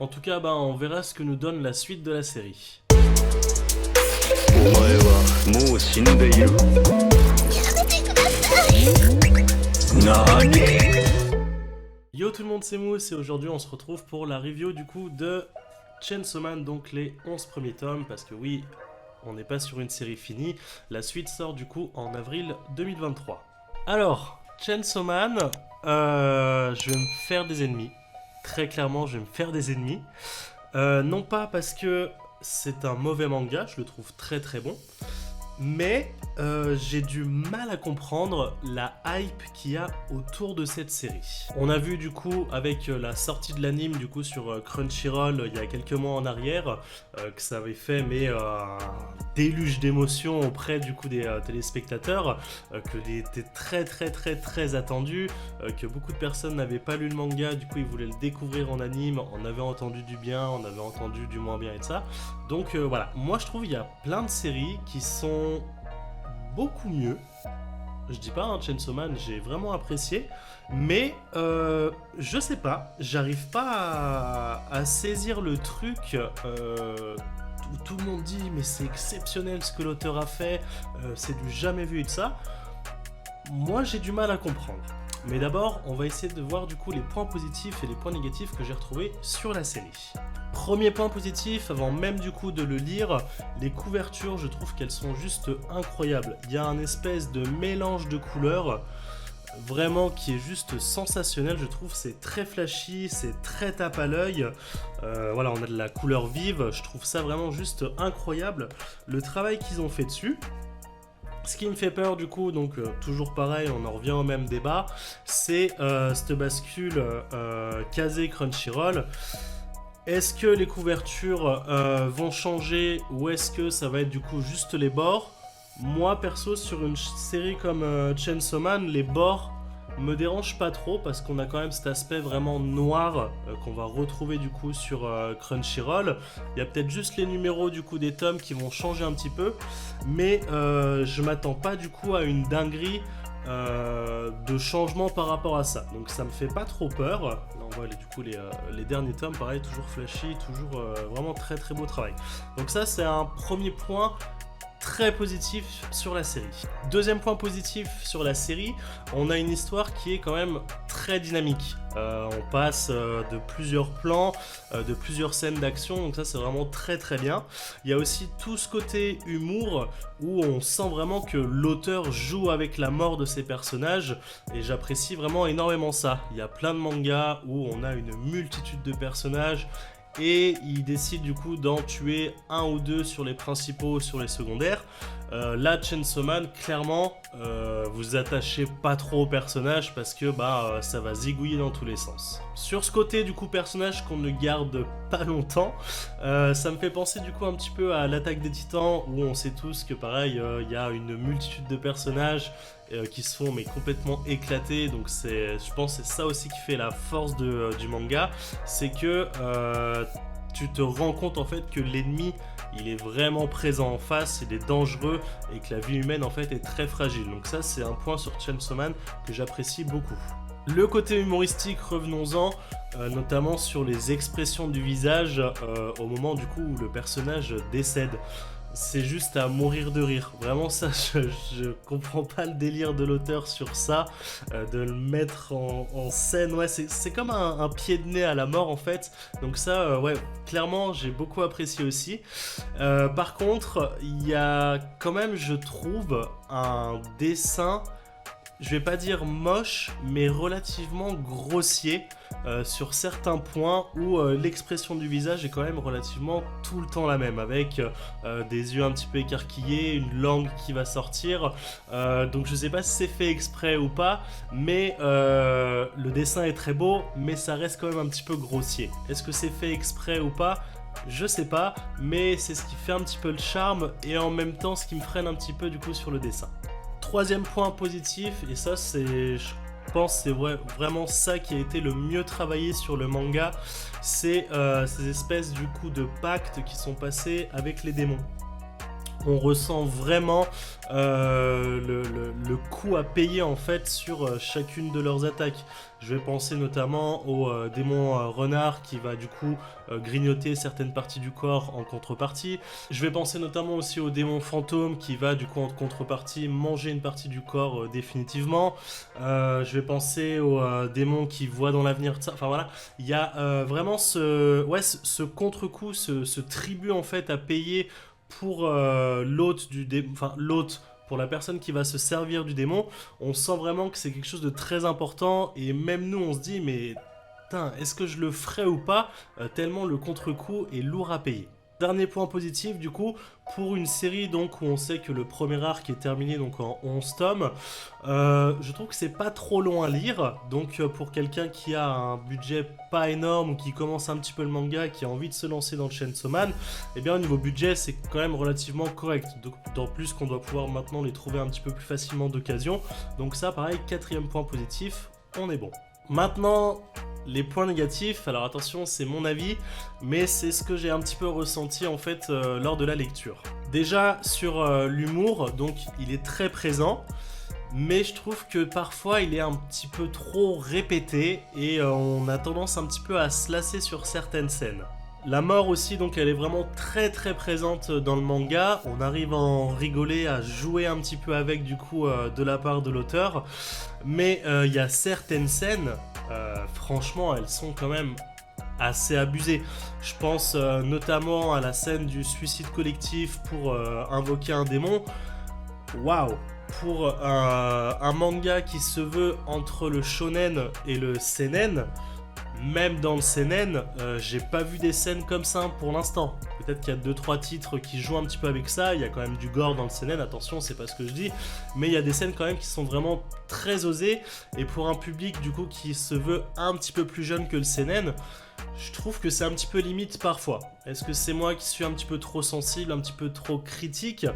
En tout cas, on verra ce que nous donne la suite de la série. Yo tout le monde, c'est Mousse et aujourd'hui on se retrouve pour la review du coup de Chainsaw Man, donc les 11 premiers tomes, parce que oui, on n'est pas sur une série finie, la suite sort du coup en avril 2023. Alors, Chainsaw Man, je vais me faire des ennemis, très clairement je vais me faire des ennemis, non pas parce que c'est un mauvais manga, je le trouve très très bon, mais j'ai du mal à comprendre la hype qu'il y a autour de cette série. On a vu du coup avec la sortie de l'anime du coup sur Crunchyroll il y a quelques mois en arrière que ça avait fait un déluge d'émotions auprès du coup des téléspectateurs, que il était très attendu, que beaucoup de personnes n'avaient pas lu le manga, du coup ils voulaient le découvrir en anime, on avait entendu du bien, on avait entendu du moins bien et de ça. Donc voilà, moi je trouve il y a plein de séries qui sont beaucoup mieux. Je dis pas, Chainsaw Man, j'ai vraiment apprécié, mais je sais pas, j'arrive pas à saisir le truc où tout le monde dit mais c'est exceptionnel ce que l'auteur a fait, c'est du jamais vu et de ça. Moi j'ai du mal à comprendre. Mais d'abord, on va essayer de voir du coup les points positifs et les points négatifs que j'ai retrouvés sur la série. Premier point positif, avant même du coup de le lire, les couvertures, je trouve qu'elles sont juste incroyables. Il y a un espèce de mélange de couleurs, vraiment qui est juste sensationnel, je trouve. C'est très flashy, c'est très tape à l'œil. Voilà, on a de la couleur vive, je trouve ça vraiment juste incroyable. Le travail qu'ils ont fait dessus. Ce qui me fait peur du coup, donc toujours pareil, on en revient au même débat, c'est cette bascule Kazé Crunchyroll. Est-ce que les couvertures vont changer ou est-ce que ça va être du coup juste les bords? Moi perso, sur une série comme Chainsaw Man, les bords me dérangent pas trop parce qu'on a quand même cet aspect vraiment noir qu'on va retrouver du coup sur Crunchyroll. Il y a peut-être juste les numéros du coup des tomes qui vont changer un petit peu, mais je m'attends pas du coup à une dinguerie de changement par rapport à ça, donc ça me fait pas trop peur. Là on voit du coup les derniers tomes, pareil, toujours flashy, toujours vraiment très beau travail. Donc ça c'est un premier point très positif sur la série. Deuxième point positif sur la série, on a une histoire qui est quand même très dynamique. On passe de plusieurs plans, de plusieurs scènes d'action, donc ça c'est vraiment très bien. Il y a aussi tout ce côté humour où on sent vraiment que l'auteur joue avec la mort de ses personnages et j'apprécie vraiment énormément ça. Il y a plein de mangas où on a une multitude de personnages et il décide du coup d'en tuer un ou deux sur les principaux, sur les secondaires. Là, Chainsaw Man, clairement, vous attachez pas trop au personnage parce que ça va zigouiller dans tous les sens. Sur ce côté du coup personnage qu'on ne garde pas longtemps, ça me fait penser du coup un petit peu à l'Attaque des Titans où on sait tous que pareil, il y a une multitude de personnages qui se font mais complètement éclatés, donc je pense que c'est ça aussi qui fait la force du manga, c'est que tu te rends compte en fait que l'ennemi il est vraiment présent en face, il est dangereux et que la vie humaine en fait est très fragile, donc ça c'est un point sur Chainsaw Man que j'apprécie beaucoup. Le côté humoristique, revenons-en, notamment sur les expressions du visage au moment du coup où le personnage décède. C'est juste à mourir de rire. Vraiment ça, je comprends pas le délire de l'auteur sur ça, de le mettre en scène. Ouais, c'est comme un pied de nez à la mort en fait. Donc ça, ouais, clairement, j'ai beaucoup apprécié aussi. Par contre, il y a quand même, je trouve, un dessin, je vais pas dire moche, mais relativement grossier sur certains points où l'expression du visage est quand même relativement tout le temps la même, avec des yeux un petit peu écarquillés, une langue qui va sortir. Donc je sais pas si c'est fait exprès ou pas, mais le dessin est très beau, mais ça reste quand même un petit peu grossier. Est-ce que c'est fait exprès ou pas ? Je sais pas, mais c'est ce qui fait un petit peu le charme et en même temps ce qui me freine un petit peu du coup sur le dessin. Troisième point positif, et ça c'est, je pense c'est vraiment ça qui a été le mieux travaillé sur le manga, c'est ces espèces du coup de pactes qui sont passés avec les démons. on ressent vraiment le coût à payer en fait sur chacune de leurs attaques. Je vais penser notamment au démon renard qui va du coup grignoter certaines parties du corps en contrepartie. Je vais penser notamment aussi au démon fantôme qui va du coup en contrepartie manger une partie du corps définitivement. Je vais penser au démon qui voit dans l'avenir. Enfin voilà, il y a vraiment ce contre-coup, ce tribut en fait à payer pour l'hôte du démon, enfin l'hôte pour la personne qui va se servir du démon. On sent vraiment que c'est quelque chose de très important et même nous on se dit mais putain, est-ce que je le ferais ou pas, tellement le contre-coup est lourd à payer. Dernier point positif du coup, pour une série donc où on sait que le premier arc est terminé donc en 11 tomes, je trouve que c'est pas trop long à lire, donc pour quelqu'un qui a un budget pas énorme ou qui commence un petit peu le manga, qui a envie de se lancer dans le Chainsaw Man, eh bien au niveau budget c'est quand même relativement correct, d'autant plus qu'on doit pouvoir maintenant les trouver un petit peu plus facilement d'occasion, donc ça pareil, quatrième point positif, on est bon. Maintenant, les points négatifs, alors attention, c'est mon avis, mais c'est ce que j'ai un petit peu ressenti en fait lors de la lecture. Déjà sur l'humour, donc il est très présent, mais je trouve que parfois il est un petit peu trop répété et on a tendance un petit peu à se lasser sur certaines scènes. La mort aussi, donc elle est vraiment très très présente dans le manga, on arrive à en rigoler, à jouer un petit peu avec du coup de la part de l'auteur, mais il y a certaines scènes, franchement elles sont quand même assez abusées. Je pense notamment à la scène du suicide collectif pour invoquer un démon. Waouh! Pour un manga qui se veut entre le shonen et le seinen, même dans le seinen, j'ai pas vu des scènes comme ça pour l'instant. Peut-être qu'il y a 2-3 titres qui jouent un petit peu avec ça, il y a quand même du gore dans le seinen, attention, c'est pas ce que je dis, mais il y a des scènes quand même qui sont vraiment très osées, et pour un public du coup qui se veut un petit peu plus jeune que le seinen, je trouve que c'est un petit peu limite parfois. Est-ce que c'est moi qui suis un petit peu trop sensible, un petit peu trop critique?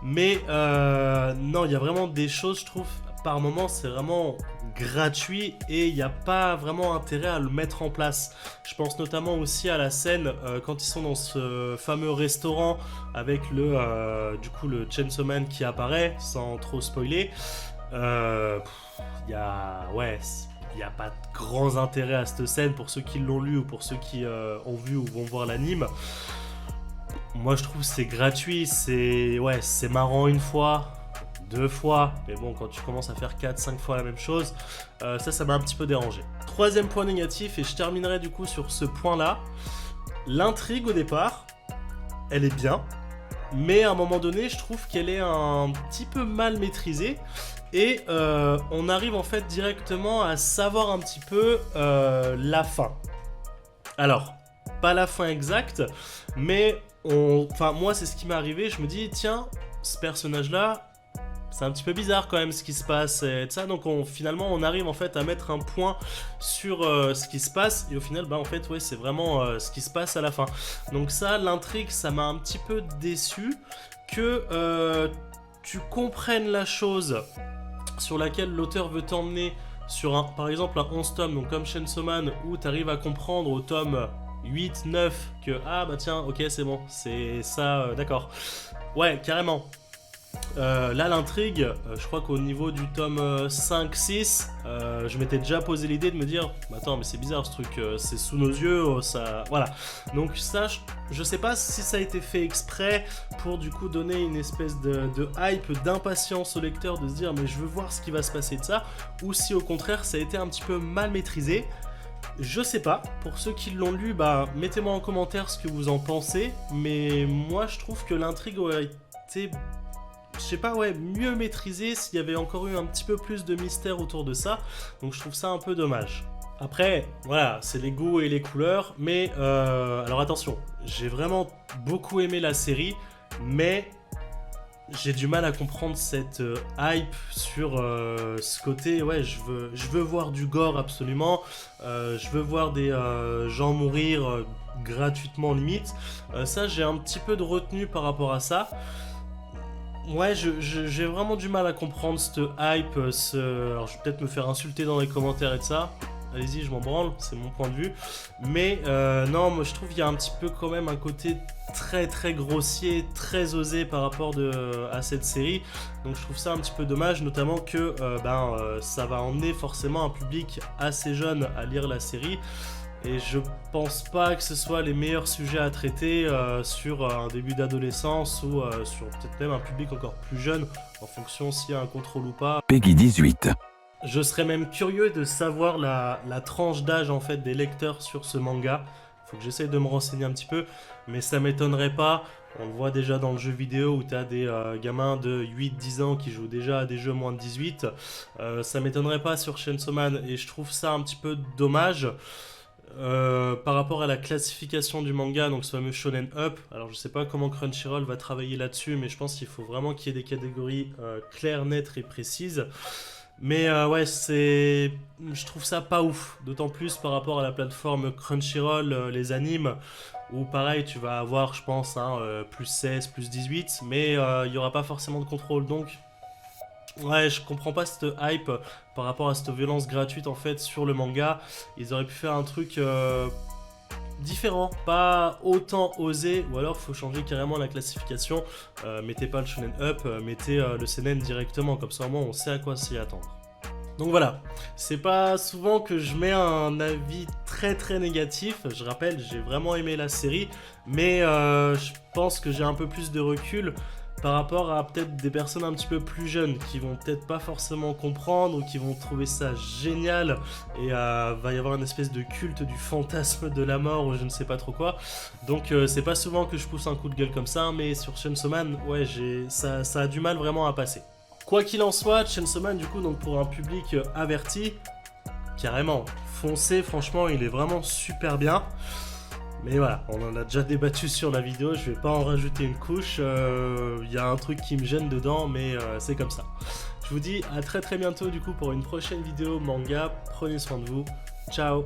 Mais non, il y a vraiment des choses, je trouve, par moment, c'est vraiment gratuit et il n'y a pas vraiment intérêt à le mettre en place. Je pense notamment aussi à la scène quand ils sont dans ce fameux restaurant avec du coup, le Chainsaw Man qui apparaît, sans trop spoiler. Il y a pas de grands intérêts à cette scène pour ceux qui l'ont lu ou pour ceux qui ont vu ou vont voir l'anime. Moi je trouve que c'est gratuit, c'est marrant une fois, 2 fois, mais bon quand tu commences à faire 4-5 fois la même chose, ça m'a un petit peu dérangé. Troisième point négatif, et je terminerai du coup sur ce point là, l'intrigue au départ, elle est bien, mais à un moment donné je trouve qu'elle est un petit peu mal maîtrisée. Et on arrive en fait directement à savoir un petit peu la fin. Alors, pas la fin exacte, mais moi c'est ce qui m'est arrivé, je me dis tiens, ce personnage-là, c'est un petit peu bizarre quand même ce qui se passe et tout ça, donc finalement on arrive en fait à mettre un point sur ce qui se passe, et au final en fait ouais c'est vraiment ce qui se passe à la fin. Donc ça, l'intrigue, ça m'a un petit peu déçu que tu comprennes la chose sur laquelle l'auteur veut t'emmener sur par exemple un 11 tomes, donc comme Chainsaw Man, où tu arrives à comprendre au tome 8, 9 que ah bah tiens, ok c'est bon, c'est ça, d'accord. Ouais, carrément. Là l'intrigue, je crois qu'au niveau du tome 5, 6, je m'étais déjà posé l'idée de me dire attends mais c'est bizarre ce truc, c'est sous nos yeux, ça... Voilà. Donc ça, je sais pas si ça a été fait exprès pour du coup donner une espèce de hype, d'impatience au lecteur de se dire mais je veux voir ce qui va se passer de ça, ou si au contraire ça a été un petit peu mal maîtrisé. Je sais pas, pour ceux qui l'ont lu, mettez-moi en commentaire ce que vous en pensez, mais moi je trouve que l'intrigue aurait été... je sais pas, mieux maîtrisé s'il y avait encore eu un petit peu plus de mystère autour de ça, donc je trouve ça un peu dommage. Après, voilà, c'est les goûts et les couleurs, mais alors attention, j'ai vraiment beaucoup aimé la série, mais j'ai du mal à comprendre cette hype sur ce côté, je veux voir du gore absolument, je veux voir des gens mourir gratuitement limite, ça j'ai un petit peu de retenue par rapport à ça. Ouais, j'ai vraiment du mal à comprendre cette hype, alors je vais peut-être me faire insulter dans les commentaires et de ça, allez-y, je m'en branle, c'est mon point de vue. Mais non, moi je trouve qu'il y a un petit peu quand même un côté très très grossier, très osé par rapport à cette série. Donc je trouve ça un petit peu dommage, notamment que ça va emmener forcément un public assez jeune à lire la série. Et je pense pas que ce soit les meilleurs sujets à traiter sur un début d'adolescence ou sur peut-être même un public encore plus jeune, en fonction s'il y a un contrôle ou pas. Peggy 18. Je serais même curieux de savoir la tranche d'âge en fait des lecteurs sur ce manga. Faut que j'essaye de me renseigner un petit peu, mais ça m'étonnerait pas. On le voit déjà dans le jeu vidéo où tu as des gamins de 8-10 ans qui jouent déjà à des jeux moins de 18. Ça m'étonnerait pas sur Chainsaw Man et je trouve ça un petit peu dommage. Par rapport à la classification du manga, donc ce fameux Shonen Up, alors je sais pas comment Crunchyroll va travailler là-dessus, mais je pense qu'il faut vraiment qu'il y ait des catégories claires, nettes et précises. Mais ouais, je trouve ça pas ouf, d'autant plus par rapport à la plateforme Crunchyroll, les animes, où pareil, tu vas avoir, je pense, plus 16, plus 18, mais il y aura pas forcément de contrôle, donc ouais, je comprends pas cette hype par rapport à cette violence gratuite en fait sur le manga. Ils auraient pu faire un truc différent, pas autant osé, ou alors faut changer carrément la classification. Mettez pas le Shonen Up, mettez le seinen directement, comme ça au moins on sait à quoi s'y attendre. Donc voilà, c'est pas souvent que je mets un avis très très négatif. Je rappelle, j'ai vraiment aimé la série, mais je pense que j'ai un peu plus de recul par rapport à peut-être des personnes un petit peu plus jeunes qui vont peut-être pas forcément comprendre ou qui vont trouver ça génial et va y avoir une espèce de culte du fantasme de la mort ou je ne sais pas trop quoi. Donc c'est pas souvent que je pousse un coup de gueule comme ça, mais sur Chainsaw Man, ouais, ça a du mal vraiment à passer. Quoi qu'il en soit, Chainsaw Man, du coup, donc pour un public averti, carrément, foncez, franchement, il est vraiment super bien. Mais voilà, on en a déjà débattu sur la vidéo, je vais pas en rajouter une couche, y a un truc qui me gêne dedans, mais c'est comme ça. Je vous dis à très très bientôt du coup pour une prochaine vidéo manga, prenez soin de vous, ciao.